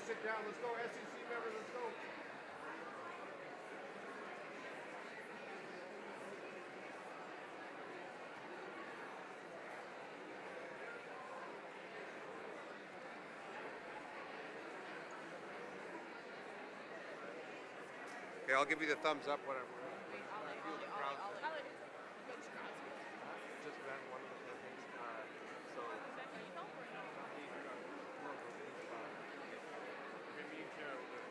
sit down. Let's go, SEC members. Let's go. Okay, I'll give you the thumbs up whenever. Just that one of the things. So. Maybe you share with it.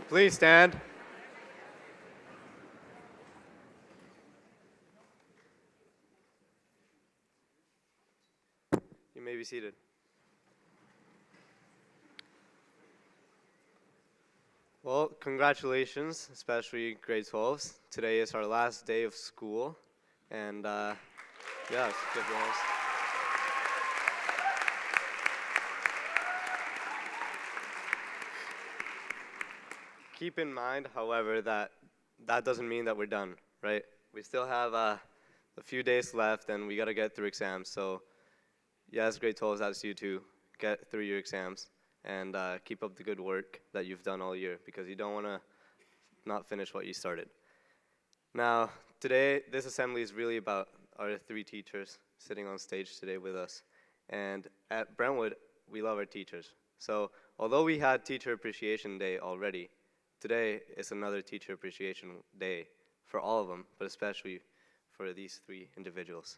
Please stand. You may be seated. Well, congratulations, especially grade 12s. Today is our last day of school, and yeah, it's good guys. Keep in mind, however, that doesn't mean that we're done, right? We still have a few days left, and we gotta get through exams. So, yes, grade 12s, that's you too. Get through your exams and keep up the good work that you've done all year, because you don't want to not finish what you started. Now, today, this assembly is really about our 3 teachers sitting on stage today with us. And at Brentwood, we love our teachers. So, although we had Teacher Appreciation Day already, today is another Teacher Appreciation Day for all of them, but especially for these 3 individuals.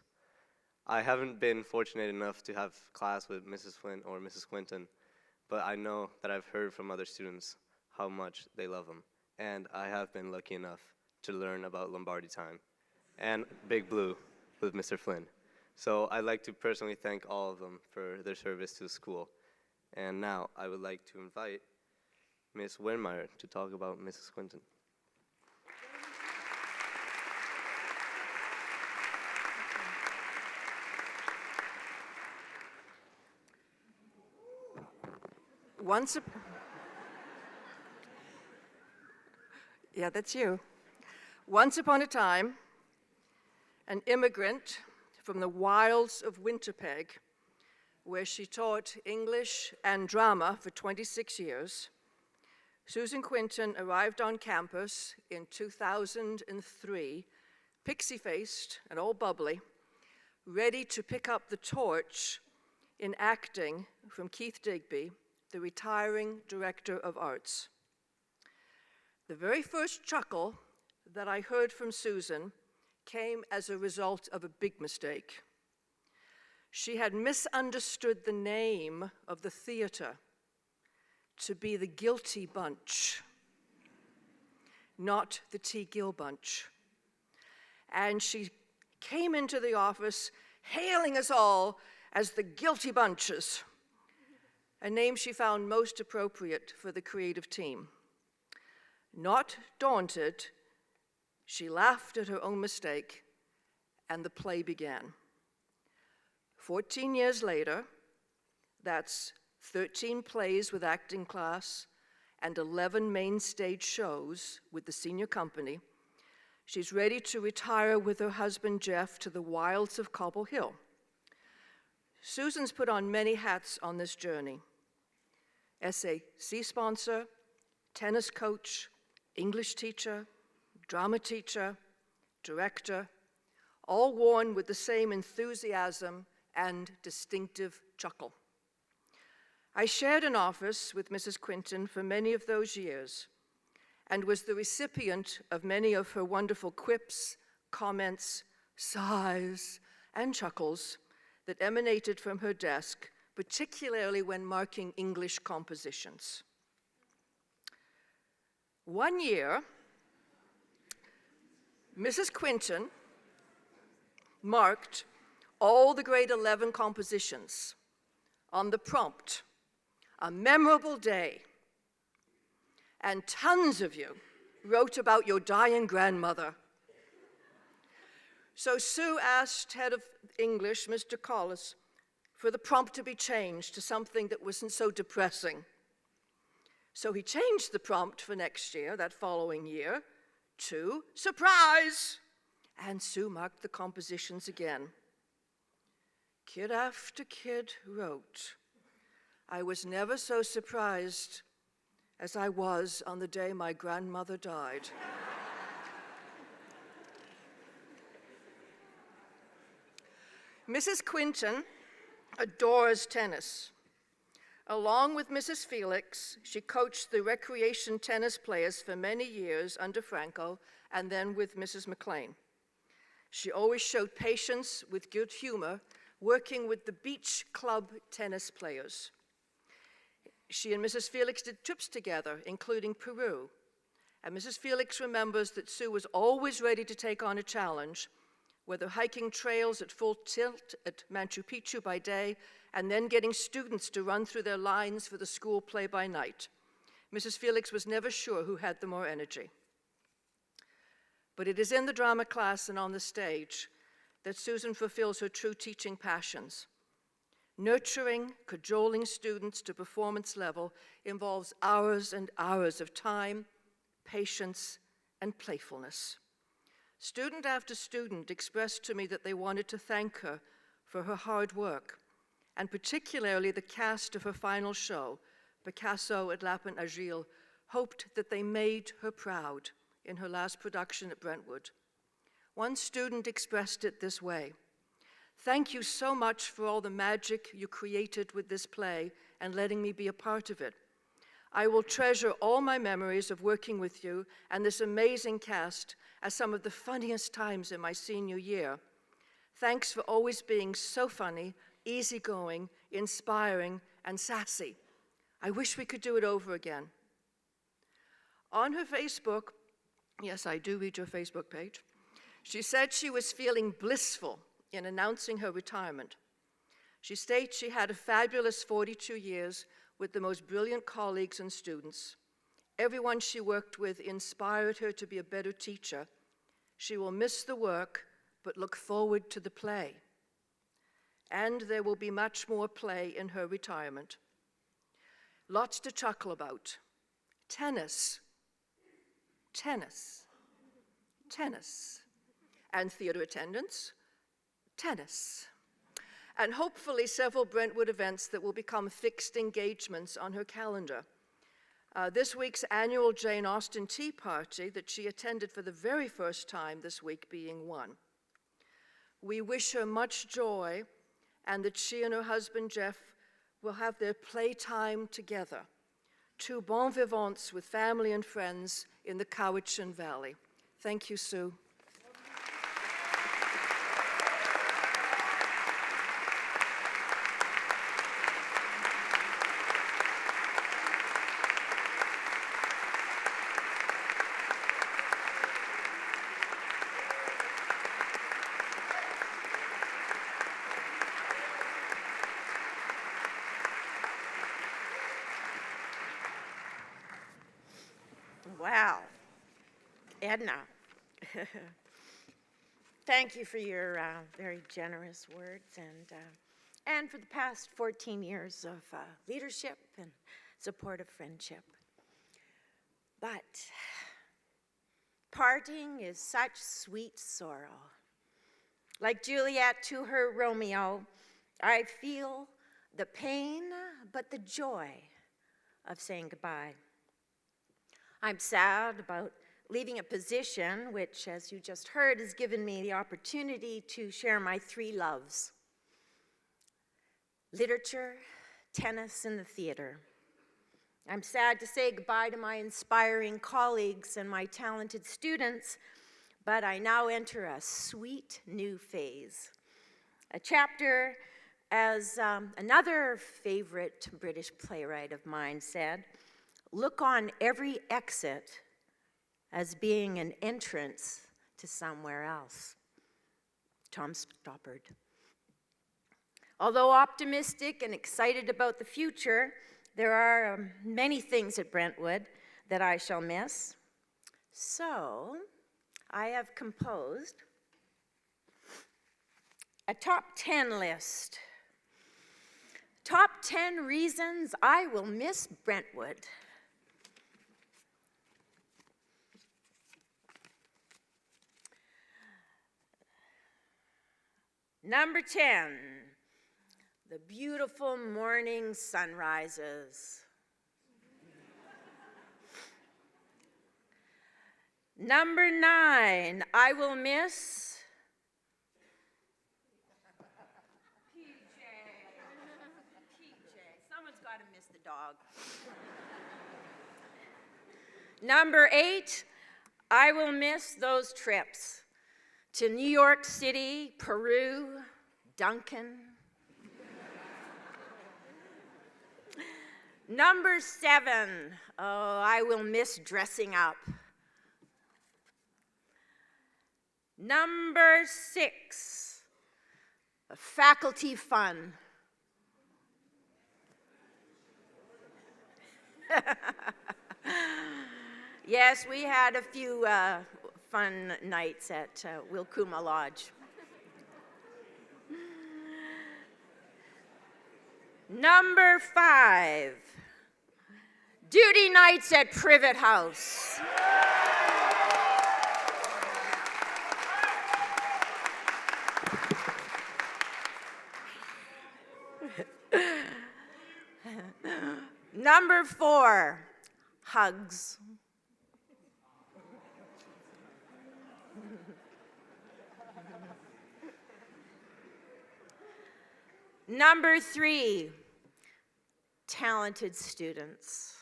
I haven't been fortunate enough to have class with Mrs. Flynn or Mrs. Quinton, but I know that I've heard from other students how much they love them. And I have been lucky enough to learn about Lombardi time and Big Blue with Mr. Flynn. So I'd like to personally thank all of them for their service to the school. And now I would like to invite Ms. Wernmeyer to talk about Mrs. Quinton. Yeah, that's you. Once upon a time, an immigrant from the wilds of Winterpeg, where she taught English and drama for 26 years, Susan Quinton arrived on campus in 2003, pixie-faced and all bubbly, ready to pick up the torch in acting from Keith Digby, the retiring director of arts. The very first chuckle that I heard from Susan came as a result of a big mistake. She had misunderstood the name of the theater. to be the guilty bunch, not the T. Gill bunch. And she came into the office hailing us all as the guilty bunches, a name she found most appropriate for the creative team. Not daunted, she laughed at her own mistake, and the play began. 14 years later, that's 13 plays with acting class and 11 main stage shows with the senior company, she's ready to retire with her husband Jeff to the wilds of Cobble Hill. Susan's put on many hats on this journey. SAC sponsor, tennis coach, English teacher, drama teacher, director, all worn with the same enthusiasm and distinctive chuckle. I shared an office with Mrs. Quinton for many of those years and was the recipient of many of her wonderful quips, comments, sighs, and chuckles that emanated from her desk, particularly when marking English compositions. One year, Mrs. Quinton marked all the grade 11 compositions on the prompt, a memorable day. And tons of you wrote about your dying grandmother. So Sue asked head of English, Mr. Collis, for the prompt to be changed to something that wasn't so depressing. So he changed the prompt for next year, that following year, to surprise. And Sue marked the compositions again. Kid after kid wrote, I was never so surprised as I was on the day my grandmother died. Mrs. Quinton adores tennis. Along with Mrs. Felix, she coached the recreation tennis players for many years under Franco and then with Mrs. McLean. She always showed patience with good humor, working with the beach club tennis players. She and Mrs. Felix did trips together, including Peru. And Mrs. Felix remembers that Sue was always ready to take on a challenge, whether hiking trails at full tilt at Machu Picchu by day, and then getting students to run through their lines for the school play by night. Mrs. Felix was never sure who had the more energy. But it is in the drama class and on the stage that Susan fulfills her true teaching passions. Nurturing, cajoling students to performance level involves hours and hours of time, patience, and playfulness. Student after student expressed to me that they wanted to thank her for her hard work, and particularly the cast of her final show, Picasso at Lapin Agile, hoped that they made her proud in her last production at Brentwood. One student expressed it this way: thank you so much for all the magic you created with this play and letting me be a part of it. I will treasure all my memories of working with you and this amazing cast as some of the funniest times in my senior year. Thanks for always being so funny, easygoing, inspiring, and sassy. I wish we could do it over again. On her Facebook, yes, I do read your Facebook page, she said she was feeling blissful in announcing her retirement. She states she had a fabulous 42 years with the most brilliant colleagues and students. Everyone she worked with inspired her to be a better teacher. She will miss the work, but look forward to the play. And there will be much more play in her retirement. Lots to chuckle about. Tennis, tennis, tennis. And theater attendance, tennis. And hopefully several Brentwood events that will become fixed engagements on her calendar. This week's annual Jane Austen Tea Party that she attended for the very first time this week being one. We wish her much joy and that she and her husband Jeff will have their playtime together. Two bon vivants with family and friends in the Cowichan Valley. Thank you, Sue. Edna, thank you for your very generous words and for the past 14 years of leadership and supportive friendship. But parting is such sweet sorrow. Like Juliet to her Romeo, I feel the pain but the joy of saying goodbye. I'm sad about leaving a position which, as you just heard, has given me the opportunity to share my three loves: literature, tennis, and the theater. I'm sad to say goodbye to my inspiring colleagues and my talented students, but I now enter a sweet new phase. A chapter, as another favorite British playwright of mine said, look on every exit as being an entrance to somewhere else. Tom Stoppard. Although optimistic and excited about the future, there are many things at Brentwood that I shall miss. So, I have composed a top 10 list. Top 10 reasons I will miss Brentwood. Number 10, the beautiful morning sunrises. Number 9, I will miss PJ. Someone's got to miss the dog. Number 8, I will miss those trips to New York City, Peru, Duncan. Number 7, oh, I will miss dressing up. Number 6, faculty fun. Yes, we had a few fun nights at Wilkuma Lodge. Number 5, duty nights at Privet House. Number 4, hugs. Number 3, talented students.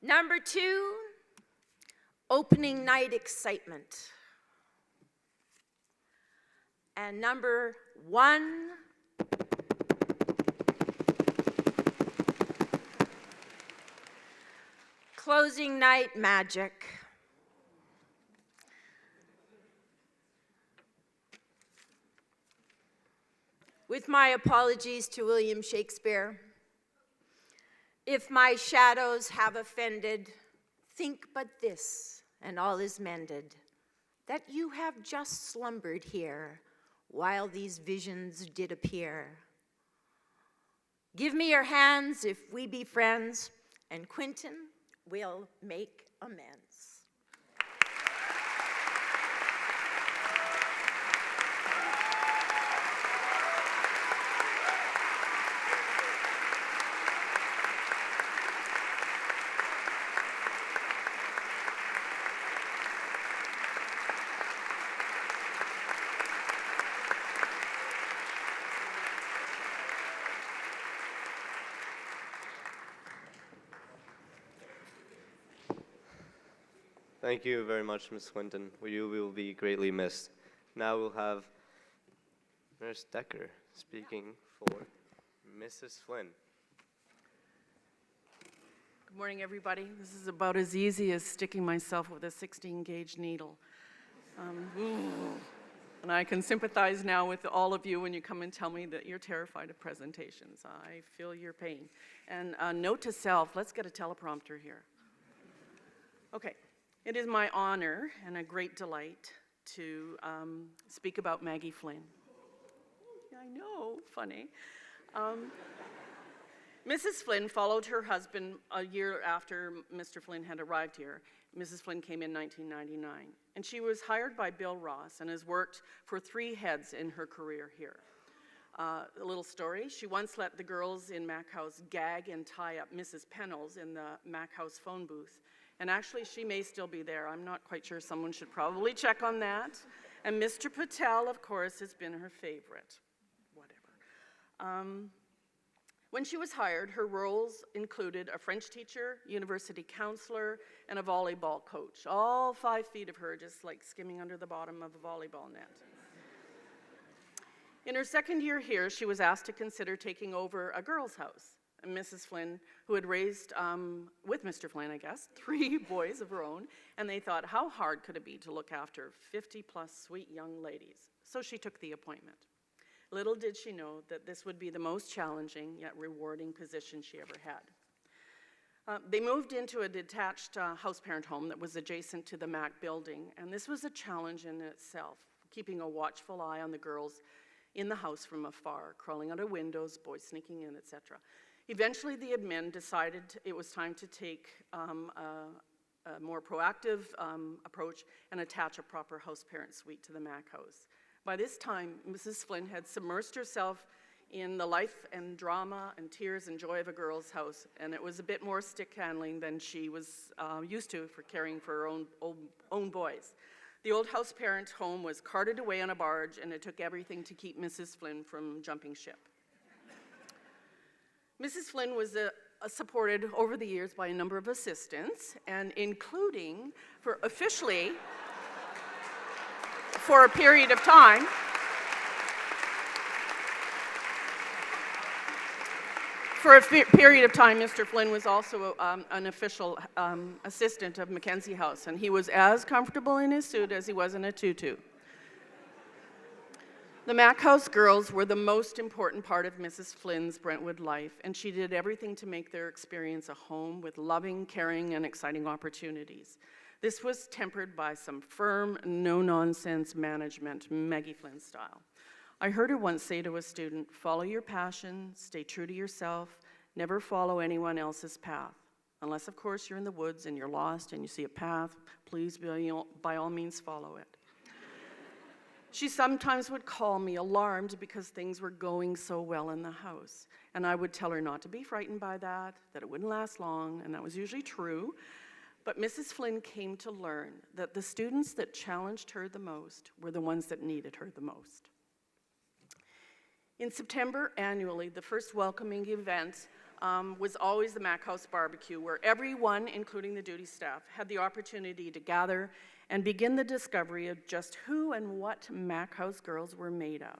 Number 2, opening night excitement. And number 1, closing night magic. With my apologies to William Shakespeare, if my shadows have offended, think but this, and all is mended, that you have just slumbered here while these visions did appear. Give me your hands if we be friends, and Quinton will make amends. Thank you very much, Ms. Quinton. You will be greatly missed. Now we'll have Nurse Decker speaking for Mrs. Flynn. Good morning, everybody. This is about as easy as sticking myself with a 16-gauge needle. And I can sympathize now with all of you when you come and tell me that you're terrified of presentations. I feel your pain. And note to self, let's get a teleprompter here. Okay, it is my honor and a great delight to speak about Maggie Flynn. I know, funny. Mrs. Flynn followed her husband a year after Mr. Flynn had arrived here. Mrs. Flynn came in 1999, and she was hired by Bill Ross and has worked for 3 heads in her career here. A little story, she once let the girls in Mac House gag and tie up Mrs. Pennells in the Mac House phone booth. And actually, she may still be there. I'm not quite sure. Someone should probably check on that. And Mr. Patel, of course, has been her favorite. Whatever. When she was hired, her roles included a French teacher, university counselor, and a volleyball coach. All 5 feet of her just like skimming under the bottom of a volleyball net. In her second year here, she was asked to consider taking over a girls' house. And Mrs. Flynn, who had raised, with Mr. Flynn, I guess, 3 boys of her own, and they thought, how hard could it be to look after 50-plus sweet young ladies? So she took the appointment. Little did she know that this would be the most challenging yet rewarding position she ever had. They moved into a detached house parent home that was adjacent to the MAC building, and this was a challenge in itself, keeping a watchful eye on the girls in the house from afar, crawling out of windows, boys sneaking in, etc. Eventually, the admin decided it was time to take a more proactive approach and attach a proper house parent suite to the MAC house. By this time, Mrs. Flynn had submersed herself in the life and drama and tears and joy of a girl's house, and it was a bit more stick handling than she was used to for caring for her own boys. The old house parent home was carted away on a barge, and it took everything to keep Mrs. Flynn from jumping ship. Mrs. Flynn was supported over the years by a number of assistants, and including for officially, for a period of time, Mr. Flynn was also an official assistant of Mackenzie House, and he was as comfortable in his suit as he was in a tutu. The Mac House girls were the most important part of Mrs. Flynn's Brentwood life, and she did everything to make their experience a home with loving, caring, and exciting opportunities. This was tempered by some firm, no-nonsense management, Maggie Flynn style. I heard her once say to a student, "Follow your passion, stay true to yourself, never follow anyone else's path. Unless, of course, you're in the woods and you're lost and you see a path, please, by all means, follow it." She sometimes would call me alarmed because things were going so well in the house. And I would tell her not to be frightened by that it wouldn't last long, and that was usually true. But Mrs. Flynn came to learn that the students that challenged her the most were the ones that needed her the most. In September, annually, the first welcoming event was always the Mac House barbecue, where everyone, including the duty staff, had the opportunity to gather and begin the discovery of just who and what Mac House girls were made of.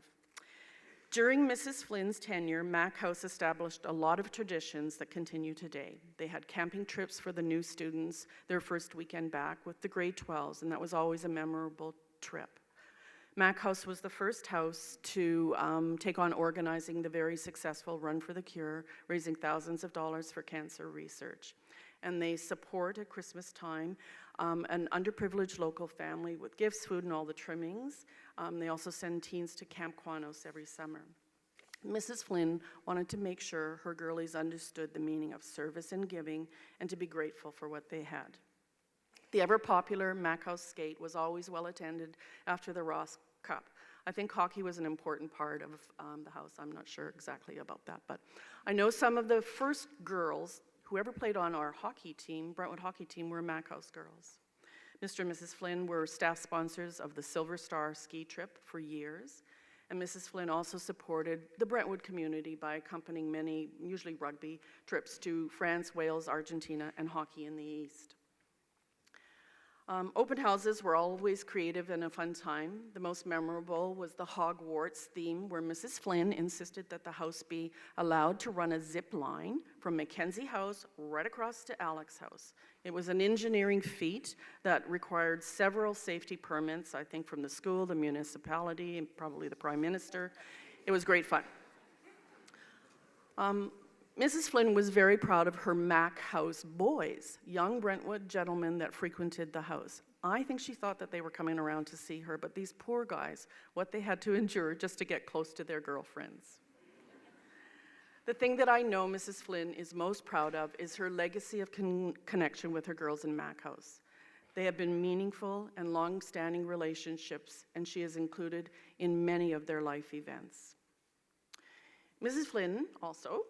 During Mrs. Flynn's tenure, Mac House established a lot of traditions that continue today. They had camping trips for the new students, their first weekend back with the grade 12s, and that was always a memorable trip. Mac House was the first house to take on organizing the very successful Run for the Cure, raising thousands of dollars for cancer research. And they support at Christmas time an underprivileged local family with gifts, food, and all the trimmings. They also send teens to Camp Quanos every summer. Mrs. Flynn wanted to make sure her girlies understood the meaning of service and giving and to be grateful for what they had. The ever-popular Mac House skate was always well attended after the Ross Cup. I think hockey was an important part of the house. I'm not sure exactly about that, but I know some of the first girls who ever played on our hockey team, Brentwood hockey team, were Mac House girls. Mr. and Mrs. Flynn were staff sponsors of the Silver Star ski trip for years, and Mrs. Flynn also supported the Brentwood community by accompanying many, usually rugby, trips to France, Wales, Argentina, and hockey in the East. Open houses were always creative and a fun time. The most memorable was the Hogwarts theme, where Mrs. Flynn insisted that the house be allowed to run a zip line from Mackenzie House right across to Alex House. It was an engineering feat that required several safety permits, I think from the school, the municipality, and probably the Prime Minister. It was great fun. Mrs. Flynn was very proud of her Mac House boys, young Brentwood gentlemen that frequented the house. I think she thought that they were coming around to see her, but these poor guys, what they had to endure just to get close to their girlfriends. The thing that I know Mrs. Flynn is most proud of is her legacy of connection with her girls in Mac House. They have been meaningful and long-standing relationships, and she is included in many of their life events. Mrs. Flynn also,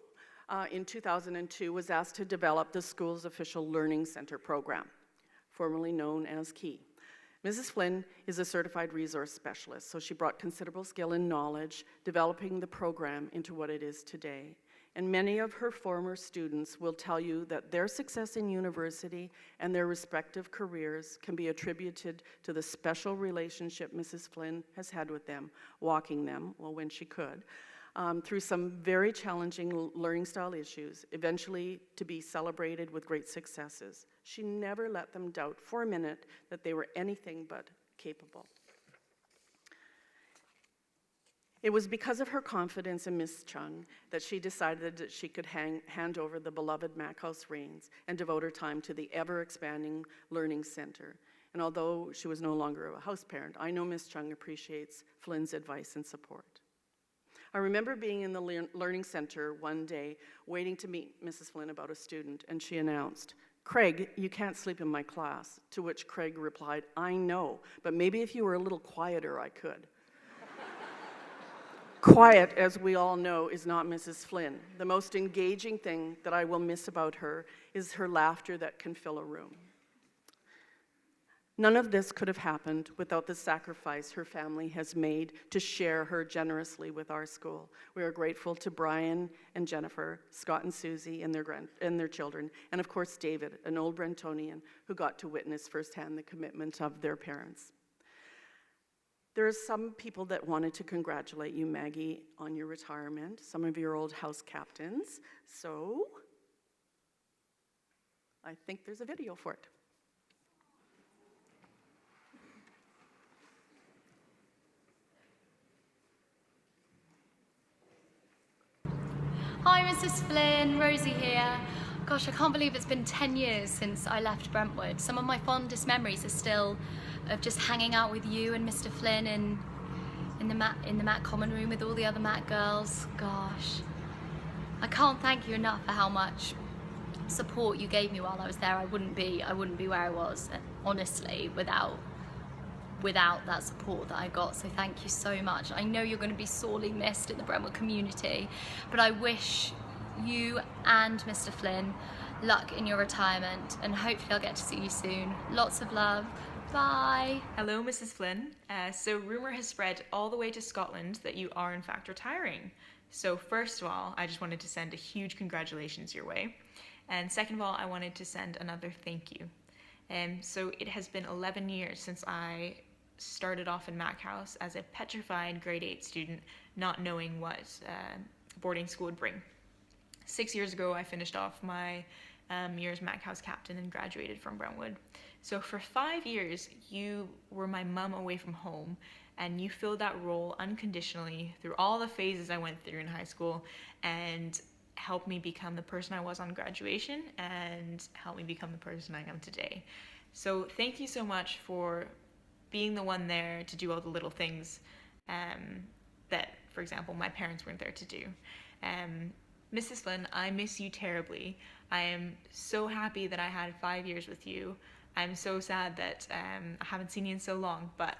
in 2002, was asked to develop the school's official Learning Center program, formerly known as KEY. Mrs. Flynn is a certified resource specialist, so she brought considerable skill and knowledge developing the program into what it is today. And many of her former students will tell you that their success in university and their respective careers can be attributed to the special relationship Mrs. Flynn has had with them, walking them, well, when she could, through some very challenging learning style issues, eventually to be celebrated with great successes. She never let them doubt for a minute that they were anything but capable. It was because of her confidence in Miss Chung that she decided that she could hand over the beloved Mac House reins and devote her time to the ever-expanding Learning Center. And although she was no longer a house parent, I know Miss Chung appreciates Flynn's advice and support. I remember being in the Learning Center one day, waiting to meet Mrs. Flynn about a student, and she announced, "Craig, you can't sleep in my class," to which Craig replied, "I know, but maybe if you were a little quieter, I could." Quiet, as we all know, is not Mrs. Flynn. The most engaging thing that I will miss about her is her laughter that can fill a room. None of this could have happened without the sacrifice her family has made to share her generously with our school. We are grateful to Brian and Jennifer, Scott and Susie and their children, and of course David, an old Brentonian who got to witness firsthand the commitment of their parents. There are some people that wanted to congratulate you, Maggie, on your retirement, some of your old house captains, so I think there's a video for it. Hi Mrs. Flynn, Rosie here. Gosh, I can't believe it's been 10 years since I left Brentwood. Some of my fondest memories are still of just hanging out with you and Mr. Flynn in the Mac common room with all the other Mac girls. Gosh, I can't thank you enough for how much support you gave me while I was there. I wouldn't be where I was, honestly, without that support that I got, so thank you so much. I know you're going to be sorely missed in the Brentwood community, but I wish you and Mr. Flynn luck in your retirement, and hopefully I'll get to see you soon. Lots of love. Bye. Hello, Mrs. Flynn. So rumor has spread all the way to Scotland that you are in fact retiring. So first of all, I just wanted to send a huge congratulations your way. And second of all, I wanted to send another thank you. So it has been 11 years since I started off in Mac House as a petrified grade 8 student, not knowing what boarding school would bring. 6 years ago, I finished off my year as Mac House captain and graduated from Brentwood. So for 5 years, you were my mum away from home, and you filled that role unconditionally through all the phases I went through in high school, and helped me become the person I was on graduation, and helped me become the person I am today. So thank you so much for being the one there to do all the little things that, for example, my parents weren't there to do. Mrs. Flynn, I miss you terribly. I am so happy that I had 5 years with you. I'm so sad that I haven't seen you in so long, but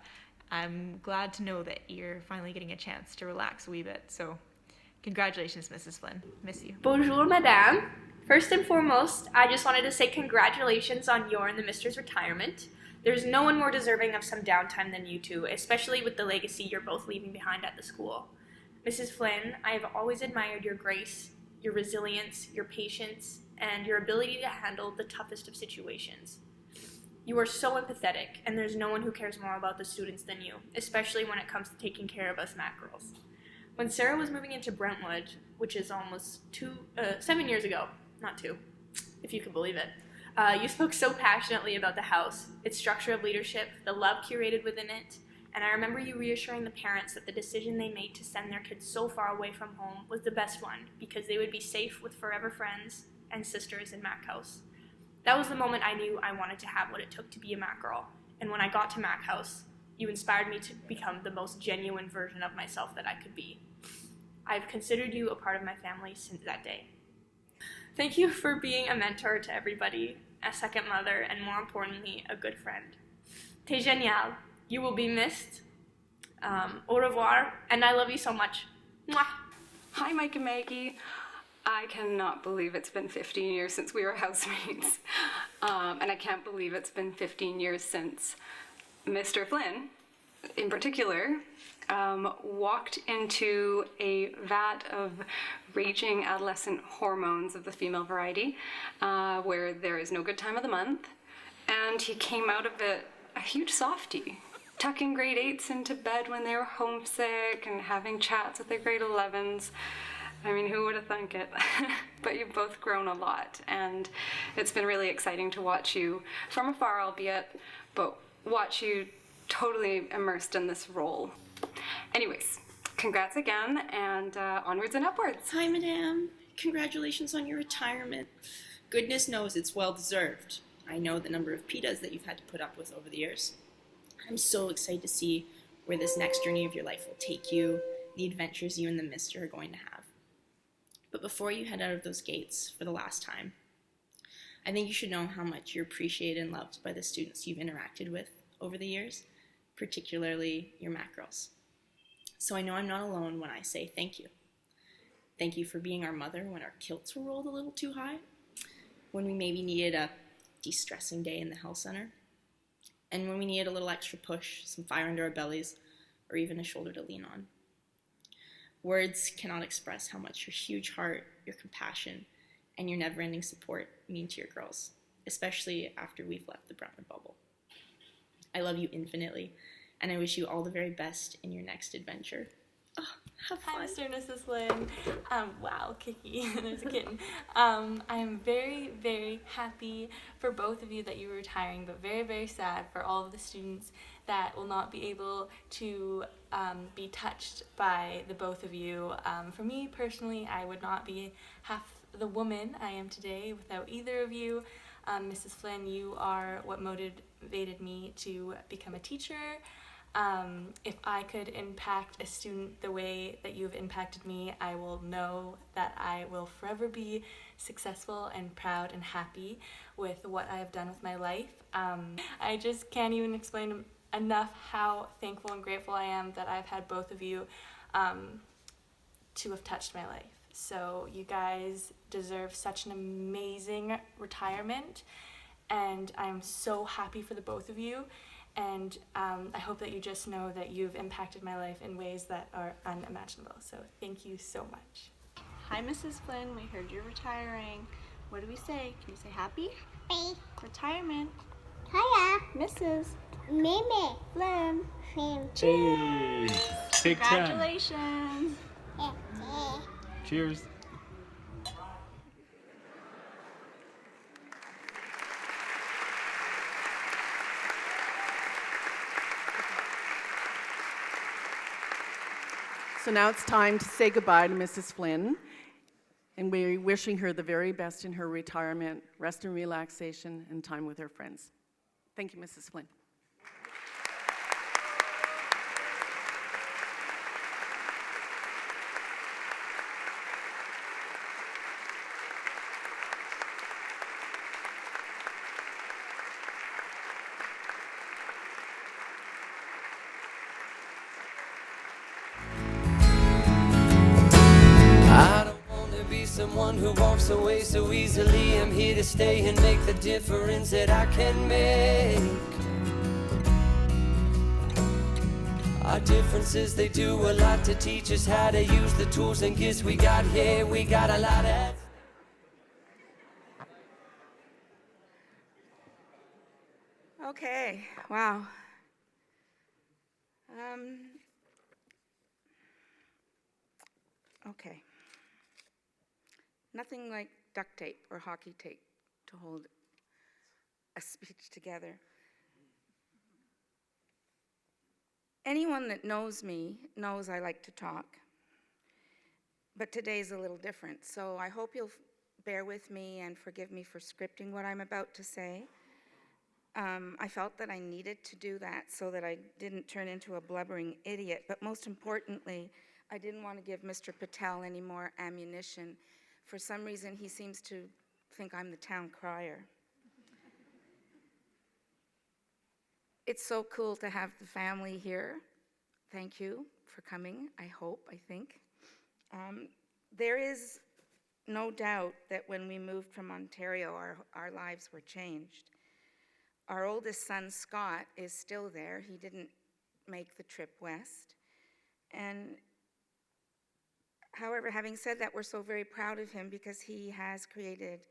I'm glad to know that you're finally getting a chance to relax a wee bit. So congratulations, Mrs. Flynn. Miss you. Bonjour, madame. First and foremost, I just wanted to say congratulations on your and the Mister's retirement. There's no one more deserving of some downtime than you two, especially with the legacy you're both leaving behind at the school. Mrs. Flynn, I have always admired your grace, your resilience, your patience, and your ability to handle the toughest of situations. You are so empathetic, and there's no one who cares more about the students than you, especially when it comes to taking care of us Mac girls. When Sarah was moving into Brentwood, which is almost 7 years ago, not 2, if you can believe it, you spoke so passionately about the house, its structure of leadership, the love curated within it, and I remember you reassuring the parents that the decision they made to send their kids so far away from home was the best one, because they would be safe with forever friends and sisters in Mac House. That was the moment I knew I wanted to have what it took to be a Mac girl, and when I got to Mac House, you inspired me to become the most genuine version of myself that I could be. I've considered you a part of my family since that day. Thank you for being a mentor to everybody, a second mother, and more importantly, a good friend. T'es génial. You will be missed. Au revoir, and I love you so much. Mwah. Hi, Mike and Maggie. I cannot believe it's been 15 years since we were housemates. And I can't believe it's been 15 years since Mr. Flynn, in particular, walked into a vat of raging adolescent hormones of the female variety, where there is no good time of the month, and he came out of it a huge softie, tucking grade 8s into bed when they were homesick and having chats with their grade 11s. I mean, who would have thunk it? But you've both grown a lot, and it's been really exciting to watch you from afar, albeit, but watch you totally immersed in this role. Anyways, congrats again, and onwards and upwards. Hi, Madame. Congratulations on your retirement. Goodness knows it's well deserved. I know the number of pitas that you've had to put up with over the years. I'm so excited to see where this next journey of your life will take you, the adventures you and the mister are going to have. But before you head out of those gates for the last time, I think you should know how much you're appreciated and loved by the students you've interacted with over the years, particularly your Mac girls. So I know I'm not alone when I say thank you. Thank you for being our mother when our kilts were rolled a little too high, when we maybe needed a de-stressing day in the health center, and when we needed a little extra push, some fire under our bellies, or even a shoulder to lean on. Words cannot express how much your huge heart, your compassion, and your never-ending support mean to your girls, especially after we've left the Brentwood bubble. I love you infinitely, and I wish you all the very best in your next adventure. Oh, have fun. Hi, Mr. and Mrs. Flynn. Wow, Kiki, there's a kitten. I'm very, very happy for both of you that you were retiring, but very, very sad for all of the students that will not be able to be touched by the both of you. For me, personally, I would not be half the woman I am today without either of you. Mrs. Flynn, you are what motivated me to become a teacher. If I could impact a student the way that you've impacted me, I will know that I will forever be successful and proud and happy with what I have done with my life. I just can't even explain enough how thankful and grateful I am that I've had both of you to have touched my life. So you guys deserve such an amazing retirement, and I'm so happy for the both of you. And I hope that you just know that you've impacted my life in ways that are unimaginable. So thank you so much. Hi, Mrs. Flynn. We heard you're retiring. What do we say? Can you say happy? Happy. Retirement. Hiya. Mrs. Mimi. Flynn. Flynn. Hey. Take 10. Congratulations. Cheers. So now it's time to say goodbye to Mrs. Flynn, and we're wishing her the very best in her retirement, rest and relaxation, and time with her friends. Thank you, Mrs. Flynn. Someone who walks away so easily. I'm here to stay and make the difference that I can make. Our differences, they do a lot to teach us how to use the tools and gifts we got here. We got a lot of... Okay, wow. Okay. Nothing like duct tape or hockey tape to hold a speech together. Anyone that knows me knows I like to talk, but today's a little different, so I hope you'll bear with me and forgive me for scripting what I'm about to say. I felt that I needed to do that so that I didn't turn into a blubbering idiot, but most importantly, I didn't want to give Mr. Patel any more ammunition. For some reason, he seems to think I'm the town crier. It's so cool to have the family here. Thank you for coming, I hope, I think. There is no doubt that when we moved from Ontario, our lives were changed. Our oldest son, Scott, is still there. He didn't make the trip west. And however, having said that, we're so very proud of him because he has created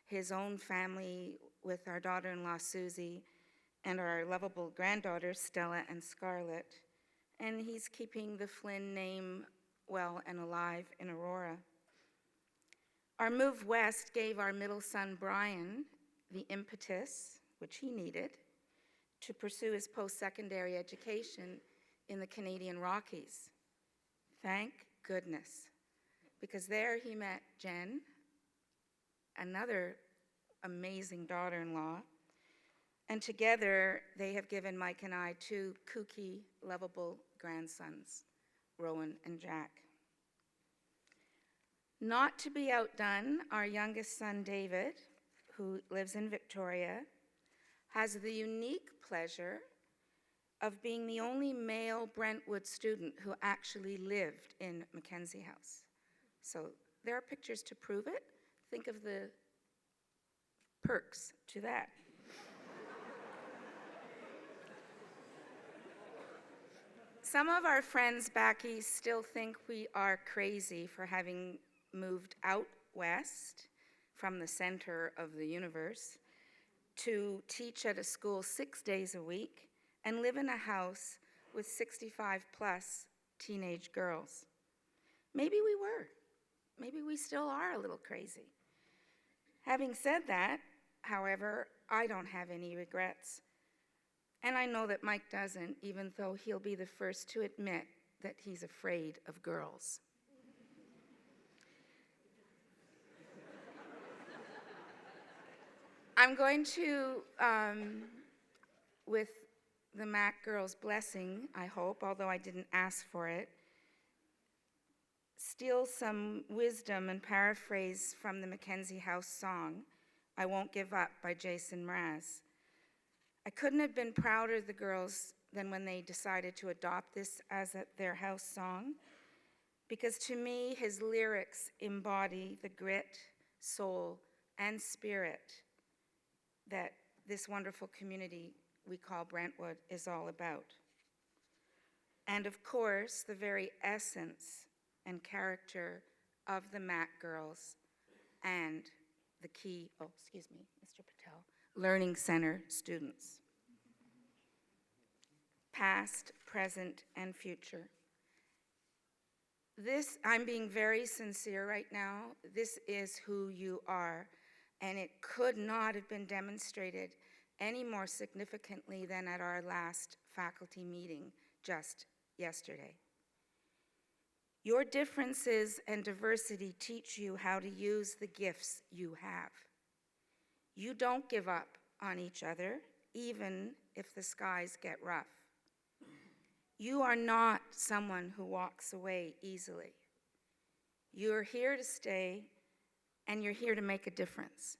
his own family with our daughter-in-law, Susie, and our lovable granddaughters, Stella and Scarlett. And he's keeping the Flynn name well and alive in Aurora. Our move west gave our middle son, Brian, the impetus, which he needed, to pursue his post-secondary education in the Canadian Rockies. Thank goodness, because there he met Jen, another amazing daughter-in-law, and together they have given Mike and I two kooky, lovable grandsons, Rowan and Jack. Not to be outdone, our youngest son, David, who lives in Victoria, has the unique pleasure of being the only male Brentwood student who actually lived in Mackenzie House. So there are pictures to prove it. Think of the perks to that. Some of our friends back east still think we are crazy for having moved out west from the center of the universe to teach at a school 6 days a week and live in a house with 65 plus teenage girls. Maybe we were. Maybe we still are a little crazy. Having said that, however, I don't have any regrets. And I know that Mike doesn't, even though he'll be the first to admit that he's afraid of girls. I'm going to, with the Mac girls' blessing, I hope, although I didn't ask for it, steal some wisdom and paraphrase from the Mackenzie House song, I Won't Give Up by Jason Mraz. I couldn't have been prouder of the girls than when they decided to adopt this as their house song, because to me, his lyrics embody the grit, soul, and spirit that this wonderful community we call Brentwood is all about. And of course, the very essence and character of the Mac girls and the key, Mr. Patel, Learning Center students. Past, present, and future. I'm being very sincere right now. This is who you are. And it could not have been demonstrated any more significantly than at our last faculty meeting just yesterday. Your differences and diversity teach you how to use the gifts you have. You don't give up on each other, even if the skies get rough. You are not someone who walks away easily. You're here to stay, and you're here to make a difference.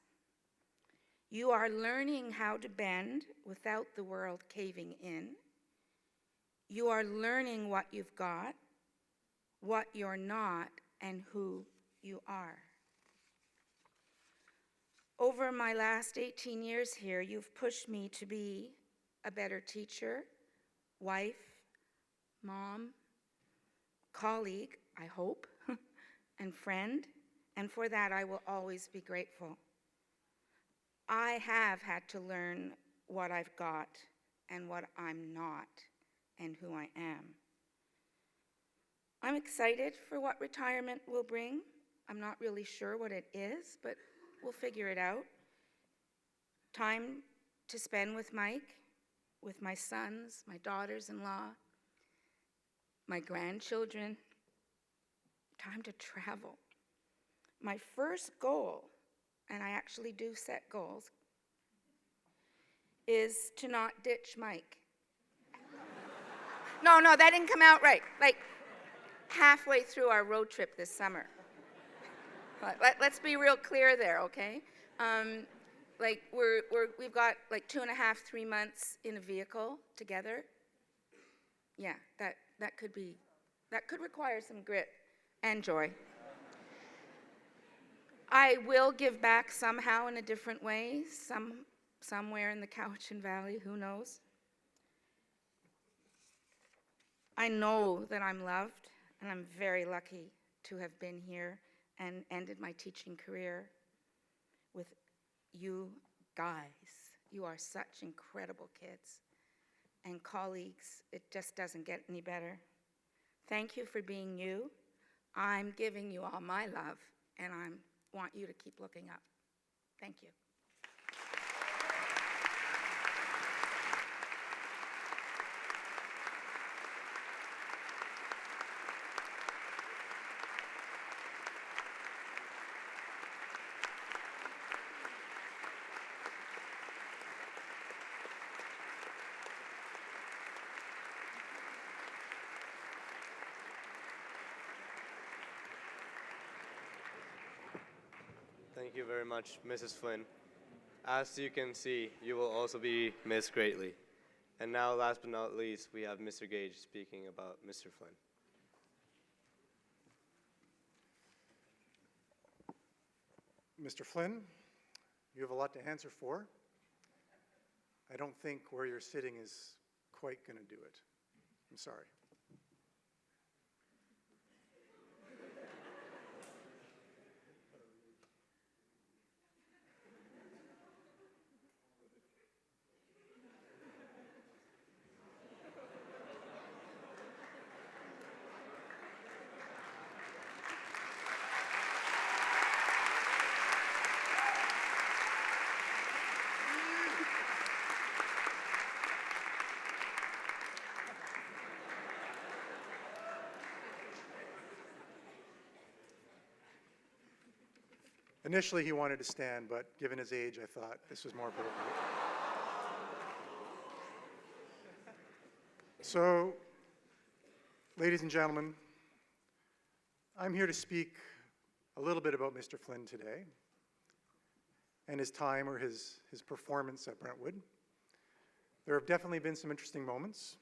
You are learning how to bend without the world caving in. You are learning what you've got, what you're not, and who you are. Over my last 18 years here, you've pushed me to be a better teacher, wife, mom, colleague, I hope, and friend, and for that I will always be grateful. I have had to learn what I've got and what I'm not and who I am. I'm excited for what retirement will bring. I'm not really sure what it is, but we'll figure it out. Time to spend with Mike, with my sons, my daughters-in-law, my grandchildren. Time to travel. My first goal, and I actually do set goals, is to not ditch Mike. No, that didn't come out right. Like halfway through our road trip this summer. Let's be real clear there, okay? Like we've got like 2.5, 3 months in a vehicle together. Yeah, that could require some grit and joy. I will give back somehow in a different way, somewhere in the Cowichan Valley, who knows? I know that I'm loved, and I'm very lucky to have been here and ended my teaching career with you guys. You are such incredible kids and colleagues. It just doesn't get any better. Thank you for being you. I'm giving you all my love, and I want you to keep looking up. Thank you. Thank you very much, Mrs. Flynn. As you can see, you will also be missed greatly. And now, last but not least, we have Mr. Gage speaking about Mr. Flynn. Mr. Flynn, you have a lot to answer for. I don't think where you're sitting is quite going to do it. I'm sorry. Initially, he wanted to stand, but given his age, I thought this was more appropriate. So, ladies and gentlemen, I'm here to speak a little bit about Mr. Flynn today and his time or his performance at Brentwood. There have definitely been some interesting moments,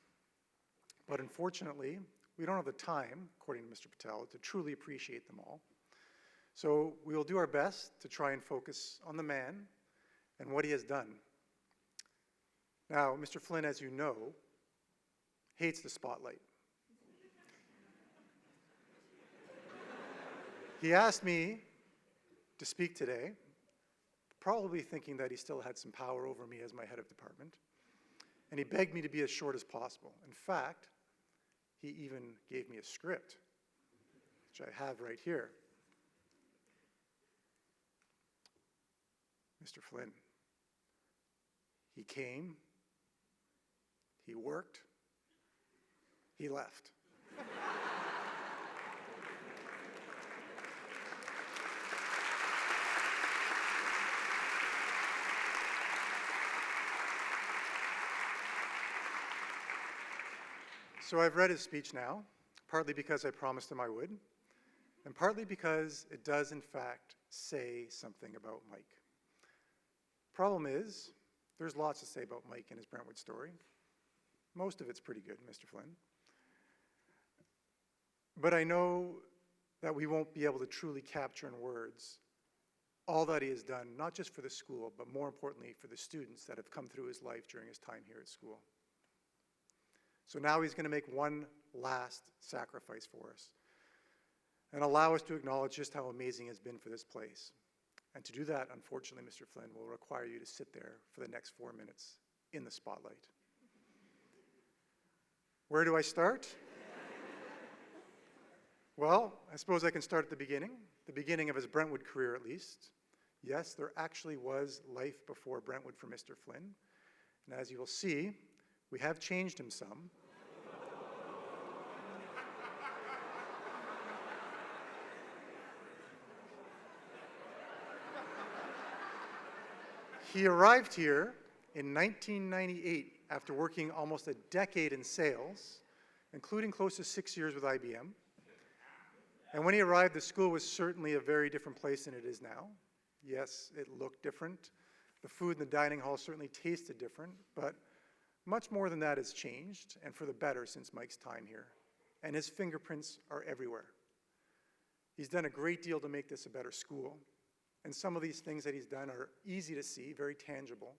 but unfortunately, we don't have the time, according to Mr. Patel, to truly appreciate them all. So we will do our best to try and focus on the man and what he has done. Now, Mr. Flynn, as you know, hates the spotlight. He asked me to speak today, probably thinking that he still had some power over me as my head of department, and he begged me to be as short as possible. In fact, he even gave me a script, which I have right here. Mr. Flynn, he came, he worked, he left. So I've read his speech now, partly because I promised him I would, and partly because it does in fact say something about Mike. Problem is, there's lots to say about Mike and his Brentwood story. Most of it's pretty good, Mr. Flynn. But I know that we won't be able to truly capture in words all that he has done, not just for the school, but more importantly for the students that have come through his life during his time here at school. So now he's going to make one last sacrifice for us and allow us to acknowledge just how amazing he has been for this place. And to do that, unfortunately, Mr. Flynn, will require you to sit there for the next 4 minutes in the spotlight. Where do I start? Well, I suppose I can start at the beginning of his Brentwood career at least. Yes, there actually was life before Brentwood for Mr. Flynn. And as you will see, we have changed him some. He arrived here in 1998 after working almost a decade in sales, including close to 6 years with IBM. And when he arrived, the school was certainly a very different place than it is now. Yes, it looked different. The food in the dining hall certainly tasted different, but much more than that has changed, and for the better since Mike's time here. And his fingerprints are everywhere. He's done a great deal to make this a better school. And some of these things that he's done are easy to see, very tangible.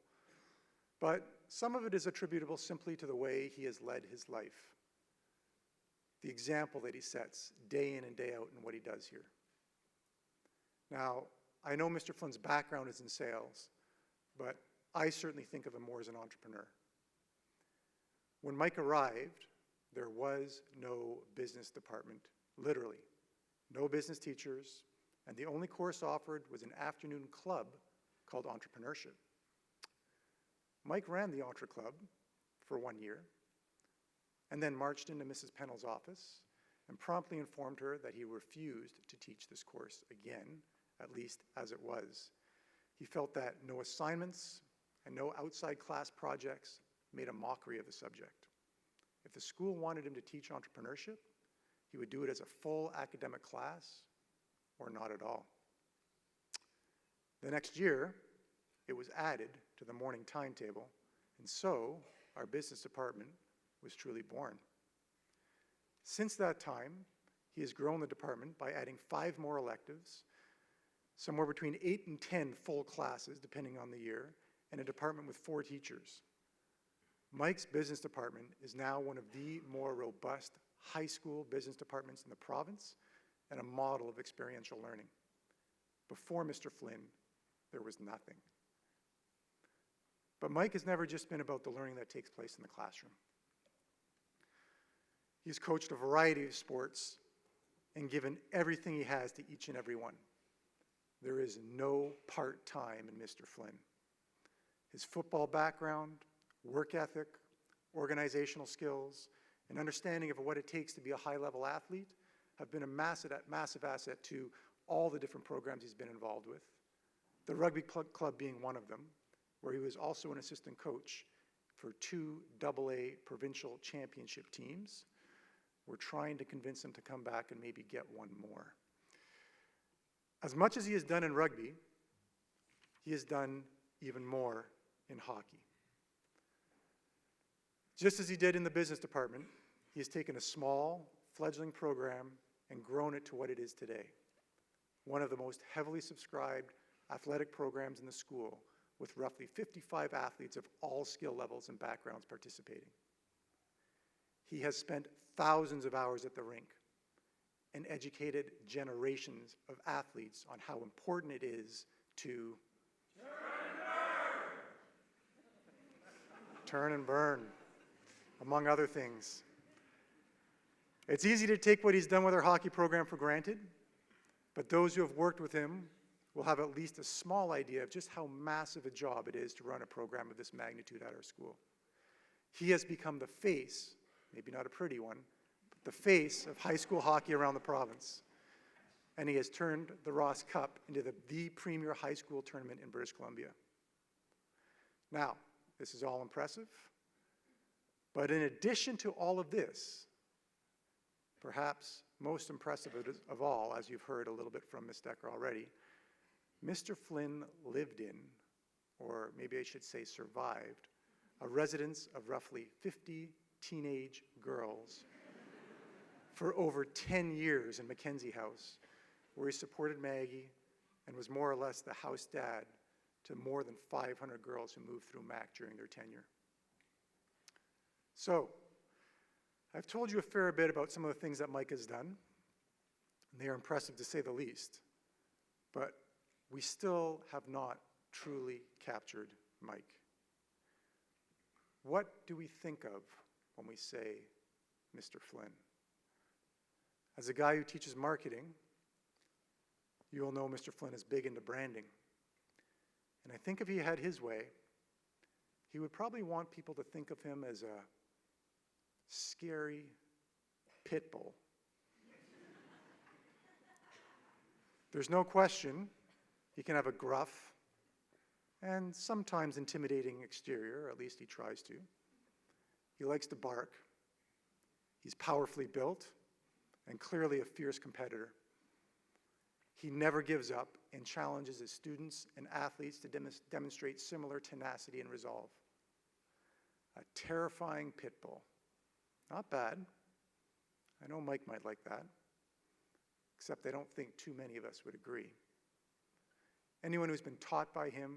But some of it is attributable simply to the way he has led his life. The example that he sets day in and day out in what he does here. Now, I know Mr. Flynn's background is in sales, but I certainly think of him more as an entrepreneur. When Mike arrived, there was no business department, literally. No business teachers, and the only course offered was an afternoon club called entrepreneurship. Mike ran the Entre Club for 1 year, and then marched into Mrs. Pennell's office and promptly informed her that he refused to teach this course again, at least as it was. He felt that no assignments and no outside class projects made a mockery of the subject. If the school wanted him to teach entrepreneurship, he would do it as a full academic class or not at all. The next year, it was added to the morning timetable, and so our business department was truly born. Since that time, he has grown the department by adding 5 more electives, somewhere between 8 and 10 full classes, depending on the year, and a department with 4 teachers. Mike's business department is now one of the more robust high school business departments in the province and a model of experiential learning. Before Mr. Flynn, there was nothing. But Mike has never just been about the learning that takes place in the classroom. He's coached a variety of sports and given everything he has to each and every one. There is no part-time in Mr. Flynn. His football background, work ethic, organizational skills, and understanding of what it takes to be a high-level athlete have been a massive asset to all the different programs he's been involved with. The rugby club being one of them, where he was also an assistant coach for 2 AA provincial championship teams. We're trying to convince him to come back and maybe get one more. As much as he has done in rugby, he has done even more in hockey. Just as he did in the business department, he has taken a small, fledgling program and grown it to what it is today. One of the most heavily subscribed athletic programs in the school, with roughly 55 athletes of all skill levels and backgrounds participating. He has spent thousands of hours at the rink and educated generations of athletes on how important it is to turn and burn, among other things. It's easy to take what he's done with our hockey program for granted, but those who have worked with him will have at least a small idea of just how massive a job it is to run a program of this magnitude at our school. He has become the face, maybe not a pretty one, but the face of high school hockey around the province. And he has turned the Ross Cup into the premier high school tournament in British Columbia. Now, this is all impressive, but in addition to all of this, perhaps most impressive of all, as you've heard a little bit from Ms. Decker already, Mr. Flynn lived in, or maybe I should say survived, a residence of roughly 50 teenage girls for over 10 years in Mackenzie House, where he supported Maggie and was more or less the house dad to more than 500 girls who moved through MAC during their tenure. So, I've told you a fair bit about some of the things that Mike has done, and they are impressive to say the least, but we still have not truly captured Mike. What do we think of when we say Mr. Flynn? As a guy who teaches marketing, you will know Mr. Flynn is big into branding. And I think if he had his way, he would probably want people to think of him as a scary pit bull. There's no question he can have a gruff and sometimes intimidating exterior, or at least he tries to. He likes to bark. He's powerfully built and clearly a fierce competitor. He never gives up and challenges his students and athletes to demonstrate similar tenacity and resolve. A terrifying pit bull. Not bad. I know Mike might like that, except I don't think too many of us would agree. Anyone who's been taught by him,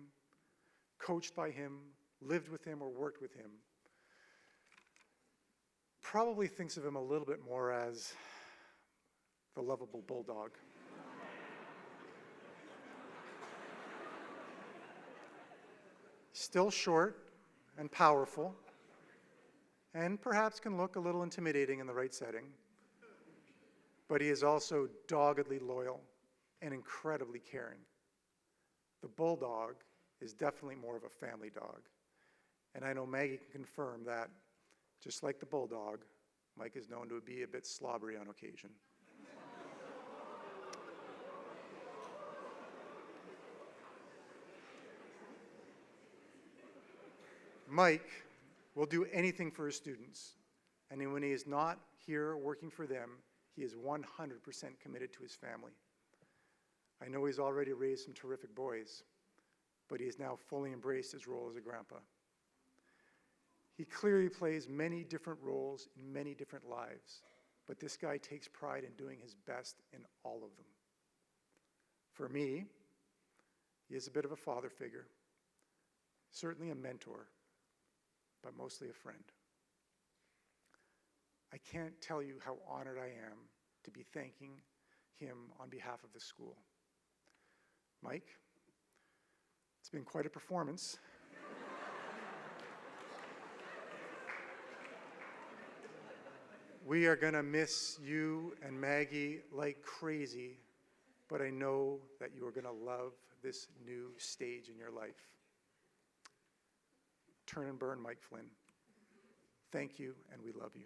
coached by him, lived with him, or worked with him probably thinks of him a little bit more as the lovable bulldog. Still short and powerful, and perhaps can look a little intimidating in the right setting, but he is also doggedly loyal and incredibly caring. The bulldog is definitely more of a family dog, and I know Maggie can confirm that, just like the bulldog, Mike is known to be a bit slobbery on occasion. Mike will do anything for his students, and when he is not here working for them, he is 100% committed to his family. I know he's already raised some terrific boys, but he has now fully embraced his role as a grandpa. He clearly plays many different roles in many different lives, but this guy takes pride in doing his best in all of them. For me, he is a bit of a father figure, certainly a mentor, but mostly a friend. I can't tell you how honored I am to be thanking him on behalf of the school. Mike, it's been quite a performance. We are going to miss you and Maggie like crazy, but I know that you are going to love this new stage in your life. Turn and burn, Mike Flynn. Thank you, and we love you.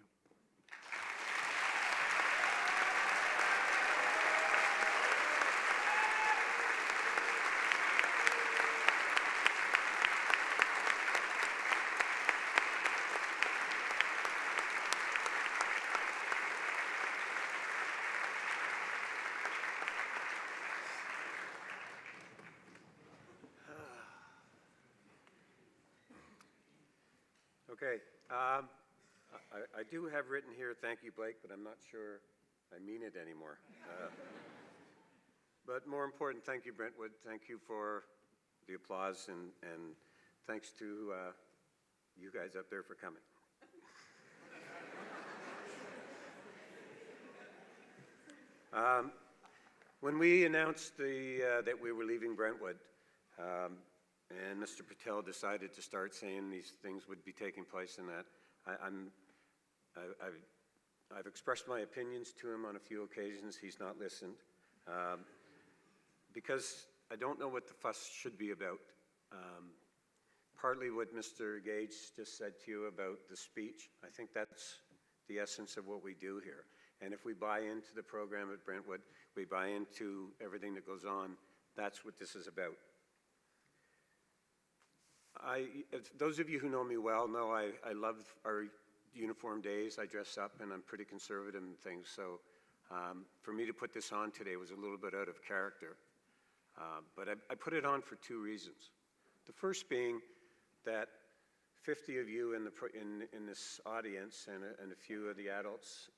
Okay, I do have written here, thank you, Blake, but I'm not sure I mean it anymore. But more important, thank you, Brentwood. Thank you for the applause, and thanks to you guys up there for coming. When we announced that we were leaving Brentwood, and Mr. Patel decided to start saying these things would be taking place in that, I've expressed my opinions to him on a few occasions. He's not listened. Because I don't know what the fuss should be about. Partly what Mr. Gage just said to you about the speech, I think that's the essence of what we do here. And if we buy into the program at Brentwood, we buy into everything that goes on, that's what this is about. Those of you who know me well know I love our uniform days. I dress up and I'm pretty conservative and things. So for me to put this on today was a little bit out of character. But I put it on for two reasons. The first being that 50 of you in this audience and a few of the adults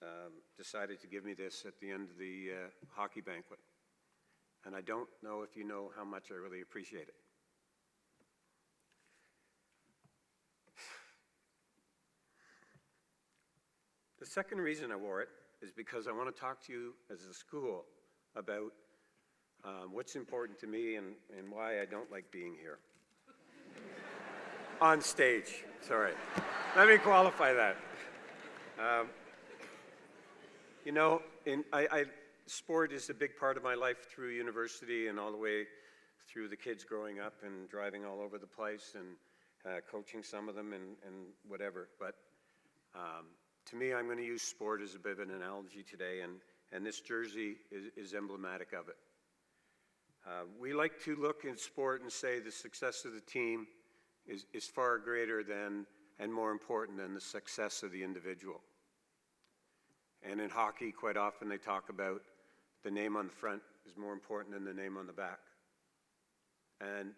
decided to give me this at the end of the hockey banquet. And I don't know if you know how much I really appreciate it. The second reason I wore it is because I want to talk to you as a school about what's important to me and why I don't like being here. On stage, sorry. Let me qualify that. You know, sport is a big part of my life through university and all the way through the kids growing up and driving all over the place and coaching some of them and whatever. But to me, I'm going to use sport as a bit of an analogy today, and this jersey is emblematic of it. We like to look in sport and say the success of the team is far greater than and more important than the success of the individual. And in hockey, quite often they talk about the name on the front is more important than the name on the back. And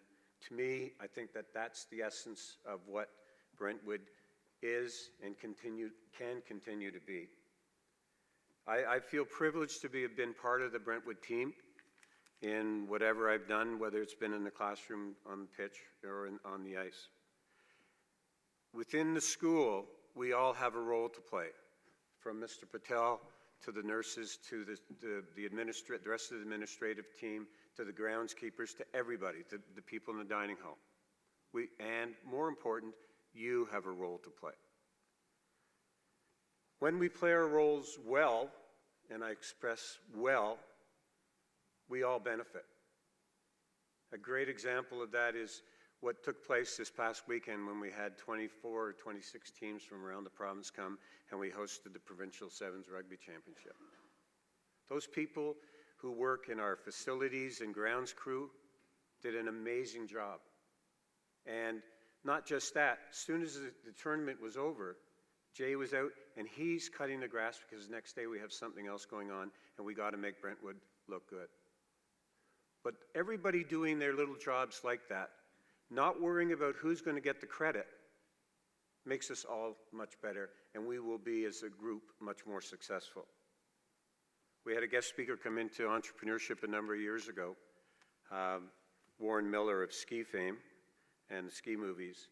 to me, I think that that's the essence of what Brentwood is and can continue to be. I feel privileged to have been part of the Brentwood team in whatever I've done, whether it's been in the classroom, on the pitch, or on the ice. Within the school, we all have a role to play, from Mr. Patel to the nurses to the rest of the administrative team, to the groundskeepers, to everybody, to the people in the dining hall. And more important, you have a role to play. When we play our roles well, and I express well, we all benefit. A great example of that is what took place this past weekend when we had 24 or 26 teams from around the province come and we hosted the Provincial Sevens Rugby Championship. Those people who work in our facilities and grounds crew did an amazing job. And not just that, as soon as the tournament was over, Jay was out and he's cutting the grass because the next day we have something else going on and we got to make Brentwood look good. But everybody doing their little jobs like that, not worrying about who's going to get the credit, makes us all much better, and we will be, as a group, much more successful. We had a guest speaker come into entrepreneurship a number of years ago, Warren Miller of ski fame and the ski movies,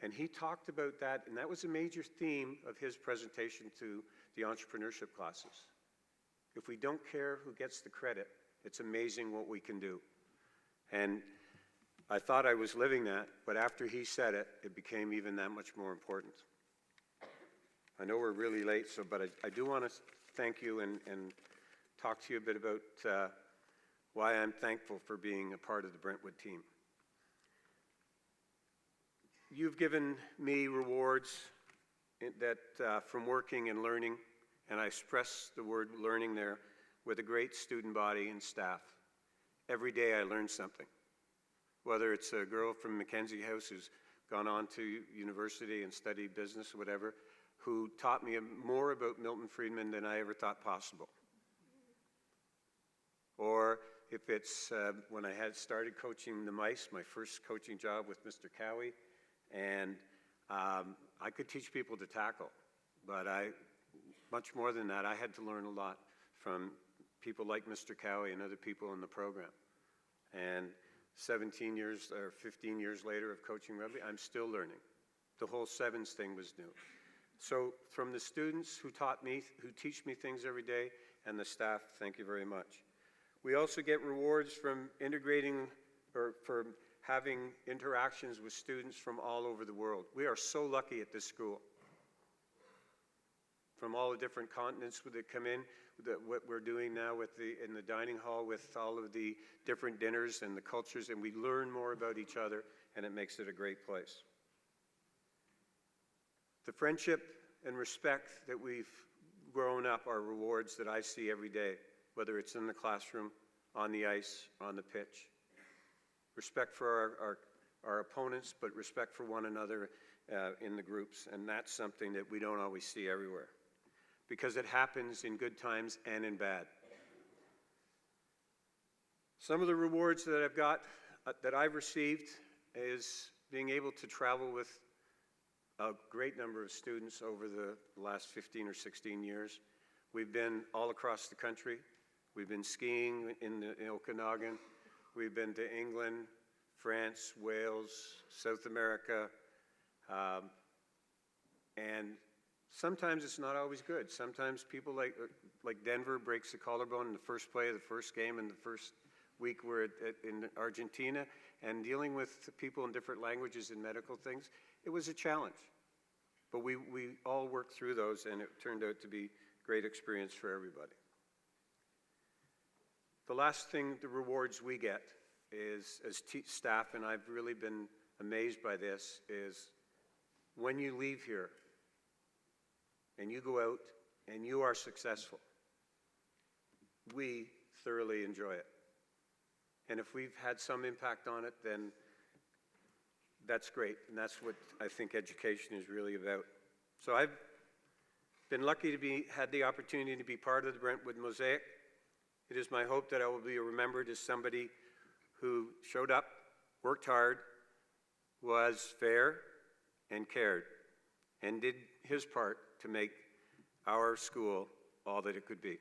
and he talked about that, and that was a major theme of his presentation to the entrepreneurship classes. If we don't care who gets the credit, it's amazing what we can do. And I thought I was living that, but after he said it, it became even that much more important. I know we're really late, but I do want to thank you and talk to you a bit about why I'm thankful for being a part of the Brentwood team. You've given me rewards that from working and learning, and I stress the word learning there, with a great student body and staff. Every day I learn something. Whether it's a girl from Mackenzie House who's gone on to university and studied business or whatever, who taught me more about Milton Friedman than I ever thought possible. Or if it's when I had started coaching the mice, my first coaching job with Mr. Cowie, and I could teach people to tackle, but much more than that, I had to learn a lot from people like Mr. Cowie and other people in the program. And 17 years or 15 years later of coaching rugby, I'm still learning. The whole sevens thing was new. So from the students who taught me, who teach me things every day, and the staff, thank you very much. We also get rewards from integrating or for having interactions with students from all over the world. We are so lucky at this school. From all the different continents that come in, what we're doing now in the dining hall with all of the different dinners and the cultures, and we learn more about each other, and it makes it a great place. The friendship and respect that we've grown up are rewards that I see every day, whether it's in the classroom, on the ice, on the pitch. Respect for our opponents, but respect for one another in the groups, and that's something that we don't always see everywhere, because it happens in good times and in bad. Some of the rewards that I've got, that I've received, is being able to travel with a great number of students over the last 15 or 16 years. We've been all across the country. We've been skiing in Okanagan. We've been to England, France, Wales, South America, and sometimes it's not always good. Sometimes people like Denver breaks the collarbone in the first play of the first game in the first week we're in Argentina and dealing with people in different languages and medical things. It was a challenge, but we all worked through those, and it turned out to be a great experience for everybody. The last thing, the rewards we get is, as staff, and I've really been amazed by this, is when you leave here and you go out and you are successful, we thoroughly enjoy it. And if we've had some impact on it, then that's great. And that's what I think education is really about. So I've been lucky to had the opportunity to be part of the Brentwood Mosaic. It is my hope that I will be remembered as somebody who showed up, worked hard, was fair, and cared, and did his part to make our school all that it could be.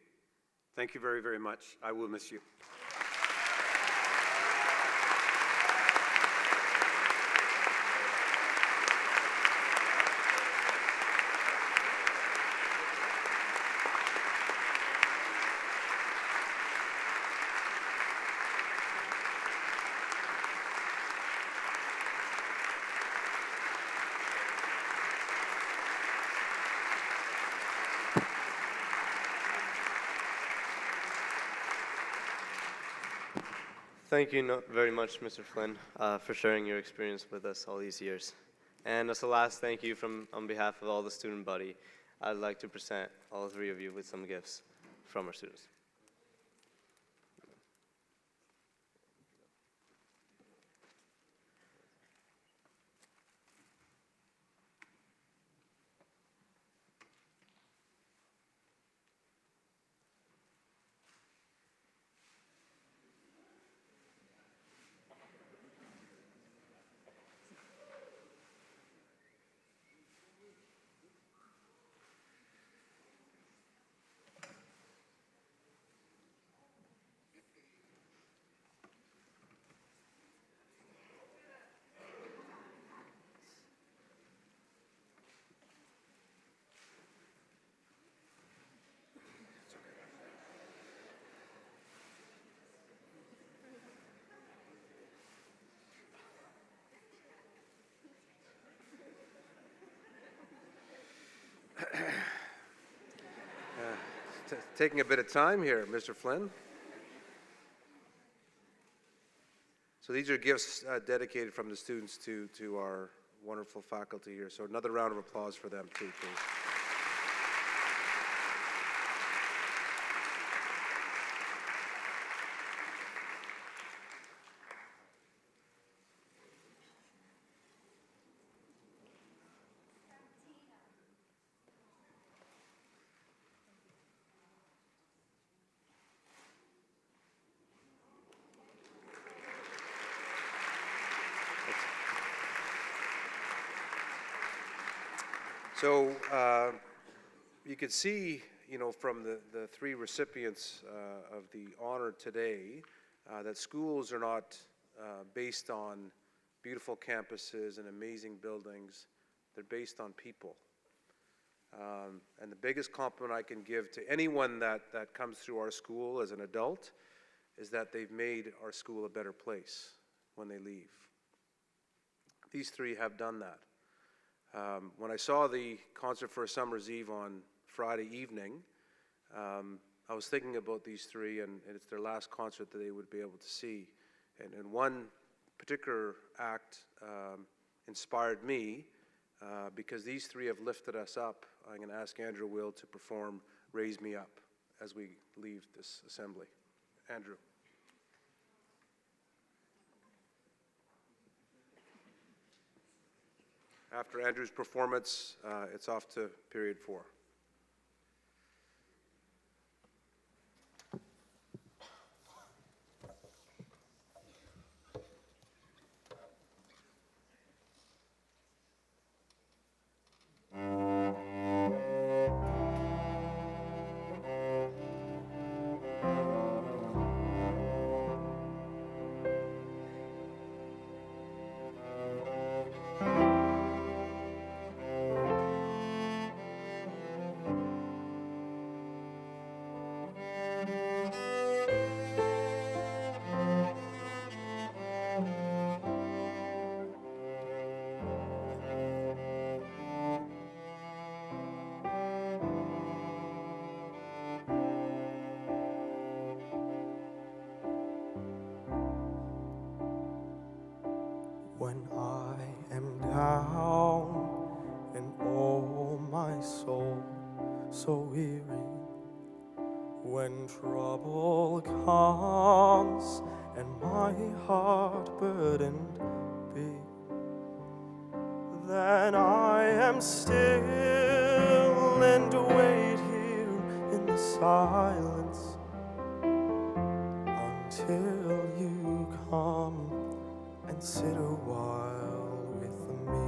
Thank you very, very much. I will miss you. Thank you very much, Mr. Flynn, for sharing your experience with us all these years. And as a last thank you on behalf of all the student body, I'd like to present all three of you with some gifts from our students. Taking a bit of time here, Mr. Flynn. So these are gifts dedicated from the students to our wonderful faculty here. So another round of applause for them too, please. So you could see, from the three recipients of the honor today, that schools are not based on beautiful campuses and amazing buildings. They're based on people. And the biggest compliment I can give to anyone that comes through our school as an adult is that they've made our school a better place when they leave. These three have done that. When I saw the Concert for a Summer's Eve on Friday evening, I was thinking about these three, and it's their last concert that they would be able to see. And one particular act inspired me because these three have lifted us up. I'm going to ask Andrew Will to perform Raise Me Up as we leave this assembly. Andrew. After Andrew's performance, it's off to period 4. when I am down and oh my soul so weary, when trouble comes and my heart burdened be, then I am still and wait here in the silence until you come and sit a while with me.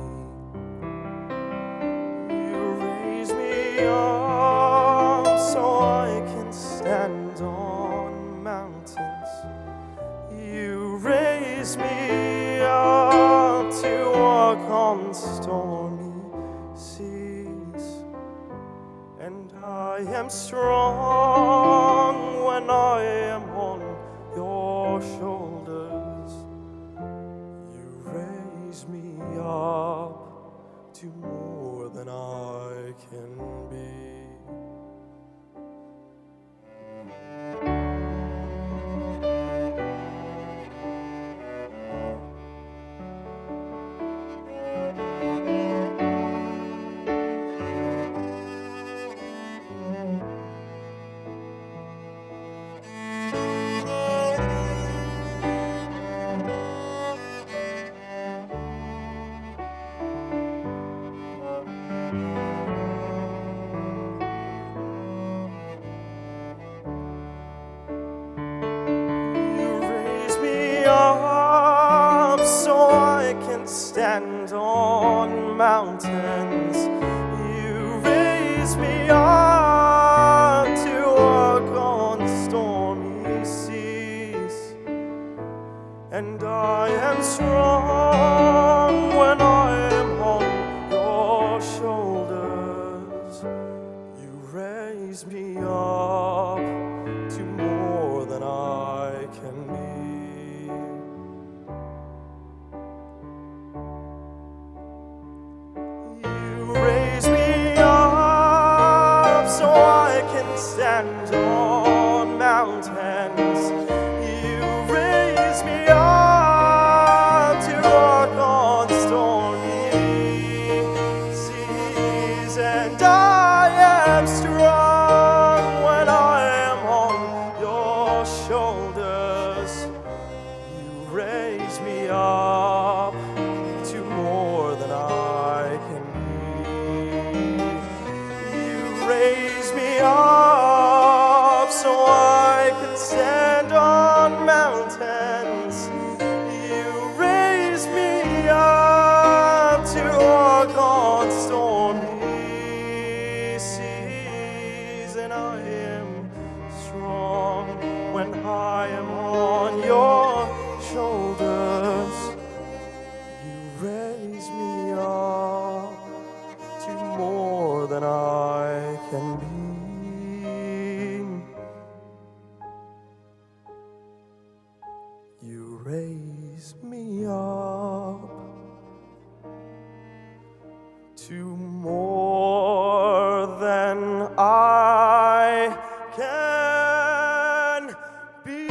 You raise me up so I can stand on mountains. You raise me up to walk on stormy seas. And I am strong when I am on your shoulders. You raise me up to more than I can be. Up so I can stand on mountains. You raise me up to walk on stormy seas. And I am strong when I am on your shoulders. You raise me up to more than I can be. Raise me up so I can stand on mountains. You raise me up to walk on stormy seas. And I am strong when I am on your shoulders. You raise me up to more than I can raise me up so I can stand on mountains. You raise me up to walk on stormy seas. And I am strong when I am on your shoulders. You raise me up to more than I can be. You raise me up to more than I can be.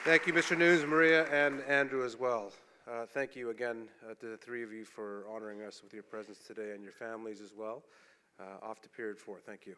Thank you, Mr. News, Maria, and Andrew as well. Thank you again to the three of you for honoring us with your presence today and your families as well. Off to period 4. Thank you.